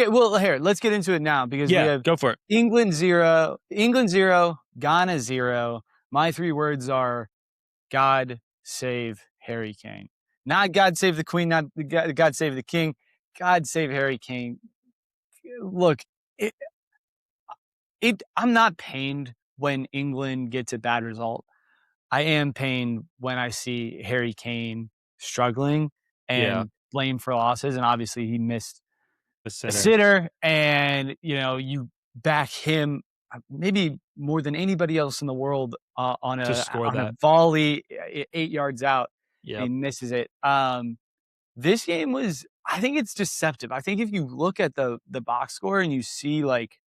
Okay, well, here, let's get into it now because we have go for it. England 0, Ghana 0. My 3 words are God save Harry Kane. Not God save the Queen, not God save the King. God save Harry Kane. Look, it, I'm not pained when England gets a bad result. I am pained when I see Harry Kane struggling Yeah, and blamed for losses, and obviously he missed the a sitter sitter, and you back him maybe more than anybody else in the world on to a score that. volley 8 yards out, and Yep. he misses it. This game was, I think it's deceptive. I think if you look at the box score and you see like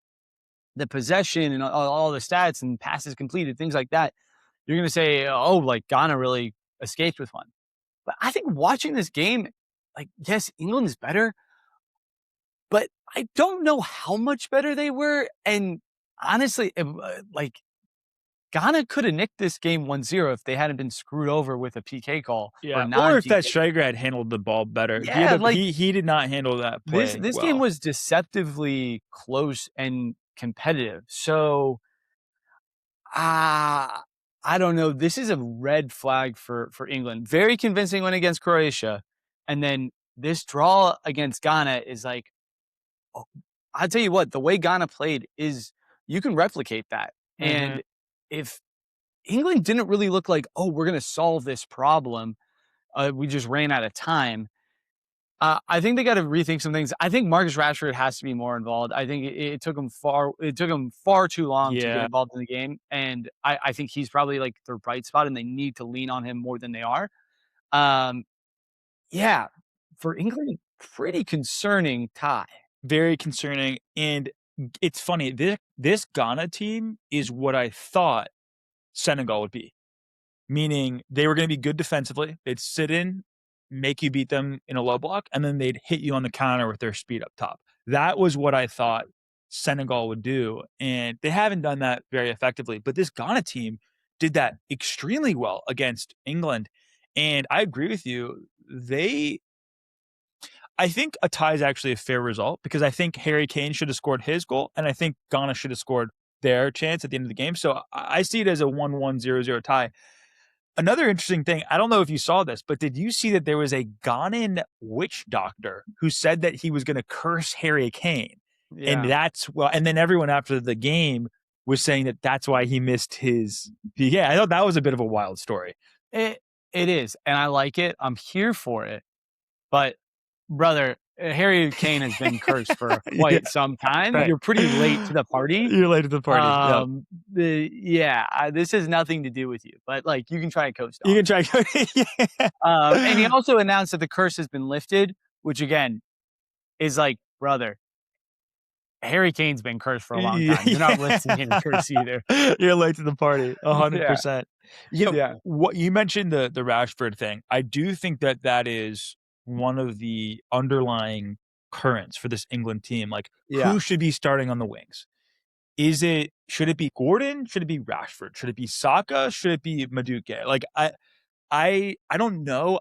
the possession and all the stats and passes completed, things like that, you're gonna say, oh, like Ghana really escaped with one. But I think watching this game, like, yes, England is better, but I don't know how much better they were. And honestly, like Ghana could have nicked this game 1-0 if they hadn't been screwed over with a PK call or Yeah, or if that non-PK. striker had handled the ball better. Yeah, like He did not handle that play this game well. was deceptively close and competitive. So, I don't know. This is a red flag for England. Very convincing win against Croatia, and then this draw against Ghana is like, oh, I'll tell you what, the way Ghana played is you can replicate that. Mhm. And if England didn't really look like, oh, we're going to solve this problem, we just ran out of time. I think they got to rethink some things. I think Marcus Rashford has to be more involved. I think it took him far too long to get Yeah, involved in the game, and I think he's probably like the right spot, and they need to lean on him more than they are. Um, yeah, for England, pretty concerning tie. very concerning, and it's funny, this Ghana team is what I thought Senegal would be, meaning they were gonna be good defensively, they'd sit in, make you beat them in a low block, and then they'd hit you on the counter with their speed up top. That was what I thought Senegal would do, and they haven't done that very effectively, but this Ghana team did that extremely well against England, and I agree with you, I think a tie is actually a fair result because I think Harry Kane should have scored his goal, and I think Ghana should have scored their chance at the end of the game. So I see it as a 1-1-0-0 tie. Another interesting thing, I don't know if you saw this, but did you see that there was a Ghanan witch doctor who said that he was going to curse Harry Kane? And Yeah, that's well, and then everyone after the game was saying that that's why he missed his. Yeah, I thought that was a bit of a wild story. it it is, and I like it. I'm here for it, but brother, Harry Kane has been cursed for Yeah, quite some time. right. You're pretty late to the party. You're late to the party. Yep. This has nothing to do with you, but like you can try and coast You off can it. try. And he Yeah. also announced that the curse has been lifted, which again is like, brother, Harry Kane's been cursed for a long time. You're not lifting any curse either. You're late to the party, Yeah, 100%. You know, yeah, what you mentioned the Rashford thing, I do think that that is one of the underlying currents for this England team, like, yeah. who should be starting on the wings? Should it be Gordon? Should it be Rashford? Should it be Saka? Should it be Madueke? Like, I don't know,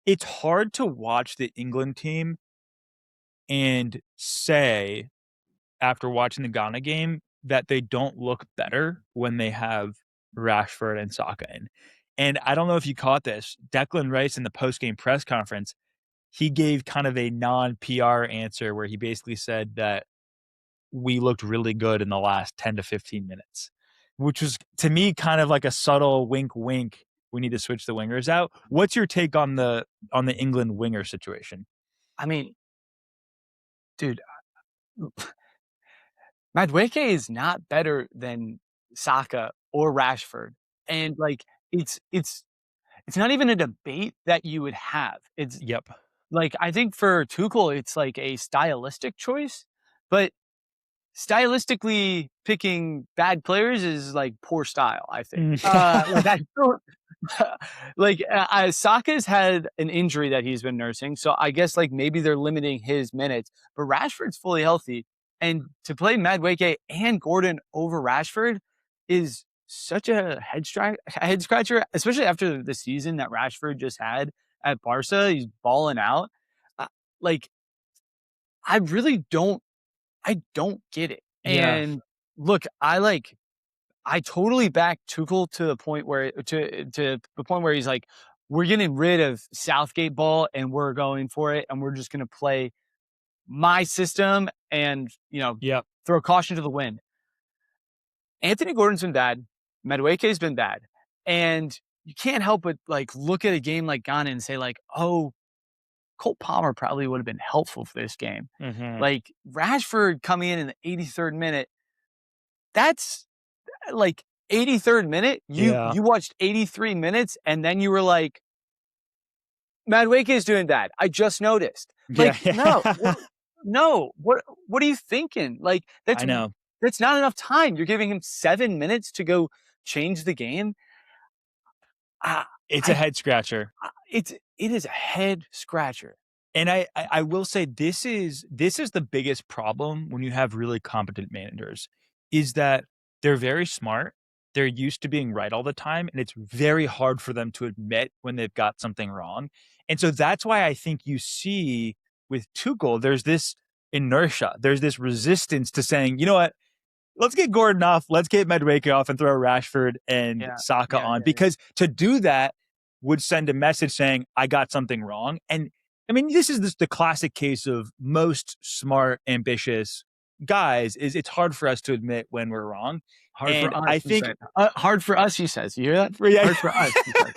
it's hard to watch the England team and say after watching the Ghana game that they don't look better when they have Rashford and Saka in. And I don't know if you caught this. Declan Rice in the post-game press conference, he gave kind of a non-PR answer where he basically said that we looked really good in the last 10 to 15 minutes, which was to me kind of like a subtle wink wink. We need to switch the wingers out. What's your take on the England winger situation? I mean, dude, Madueke is not better than Saka or Rashford, and like it's not even a debate that you would have. It's Yep. like I think for Tuchel, it's like a stylistic choice, but stylistically picking bad players is like poor style, I think. Like I don't like Saka's had an injury that he's been nursing, so I guess like maybe they're limiting his minutes. But Rashford's fully healthy, and to play Madueke and Gordon over Rashford is such a head scratcher, especially after the season that Rashford just had at Barca. He's balling out. Uh, like I really don't I don't get it. Yeah. And look, I totally back Tuchel to the point where to the point where he's like, we're getting rid of Southgate ball and we're going for it and we're just gonna play my system and Yep. throw caution to the wind. Anthony Gordon's been bad. Madueke's been bad. And you can't help but like look at a game like Ghana and say, like, oh, Cole Palmer probably would have been helpful for this game. Mhm. Like Rashford coming in the 83rd minute, that's like 83rd minute. You Yeah. you watched 83 minutes and then you were like, Madueke is doing that. I just noticed. Yeah, Like, no, yeah. no. What are you thinking? Like, I know. that's not enough time. You're giving him 7 minutes to go change the game. Uh, It's a I, head scratcher. it is a head scratcher. And I will say this is the biggest problem when you have really competent managers, is that they're very smart. They're used to being right all the time, and it's very hard for them to admit when they've got something wrong. And so that's why I think you see with Tuchel, there's this inertia, there's this resistance to saying, you know what, let's get Gordon off, let's get Madueke off and throw Rashford and Yeah, Saka yeah, on, yeah, yeah, because to do that would send a message saying, I got something wrong. And I mean, this is the classic case of most smart, ambitious guys is it's hard for us to admit when we're wrong. Hard for And us, I he think said. Hard for us, he says. You hear that? yeah, Hard for us, he says.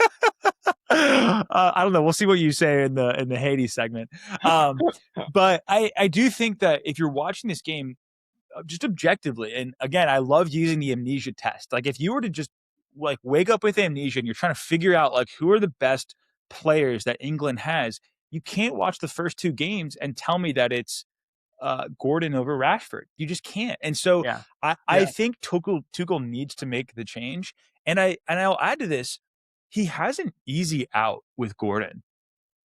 I don't know. We'll see what you say in the Hades segment. But I do think that if you're watching this game, just objectively, and again, I love using the amnesia test. Like if you were to just like wake up with amnesia and you're trying to figure out like who are the best players that England has, you can't watch the first two games and tell me that it's Gordon over Rashford. You just can't. And so Yeah, I yeah, think Tuchel needs to make the change. And I'll add to this, he has an easy out with Gordon,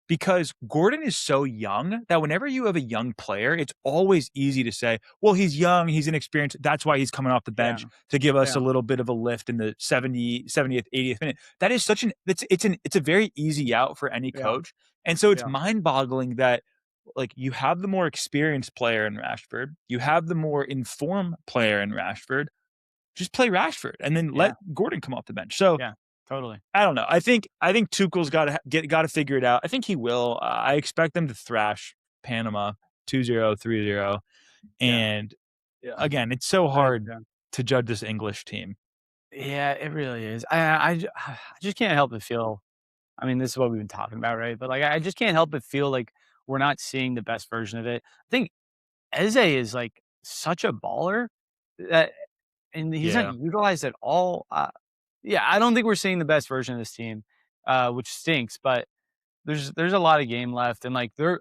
because Gordon is so young that whenever you have a young player, it's always easy to say, well, he's young, he's inexperienced. That's why he's coming off the yeah, bench to give us yeah, a little bit of a lift in the 70th, 80th minute. That is such an it's a very easy out for any yeah, coach. And so it's yeah, mind-boggling that like you have the more experienced player in Rashford, you have the more informed player in Rashford. Just play Rashford and then yeah, let Gordon come off the bench. So yeah, totally. I don't know. I think Tuchel's got to figure it out. I think he will. I expect them to thrash Panama 2-0, 3-0. Yeah, And again, it's so I hard yeah. to judge this English team. Yeah, it really is. I just can't help but feel I mean, this is what we've been talking about, right? But, like, I just can't help but feel like we're not seeing the best version of it. I think Eze is, like, such a baller that and he's not Yeah. utilized at all. Yeah, I don't think we're seeing the best version of this team, which stinks, but there's a lot of game left, and, like, they're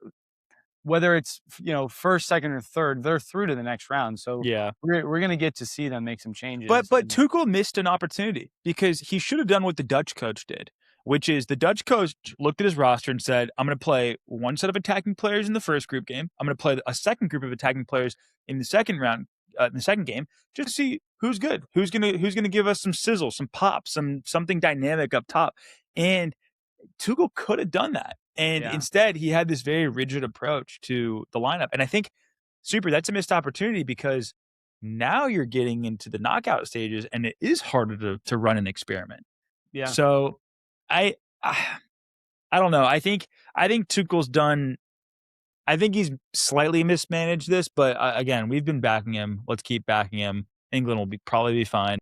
whether it's, first, second, or third, they're through to the next round, so Yeah. we're gonna get to see them make some But changes, but and Tuchel missed an opportunity because he should have done what the Dutch coach did, which is the Dutch coach looked at his roster and said, "I'm going to play one set of attacking players in the first group game. I'm going to play a second group of attacking players in the second round, in the second game, just to see who's good, who's gonna give us some sizzle, some pop, something dynamic up top." And Tuchel could have done that, and yeah, instead he had this very rigid approach to the lineup. And I think that's a missed opportunity because now you're getting into the knockout stages, and it is harder to run an experiment. yeah, So I I I don't know. I think Tuchel's done. I think he's slightly mismanaged this, but again, we've been backing him. Let's keep backing him. England will probably be fine.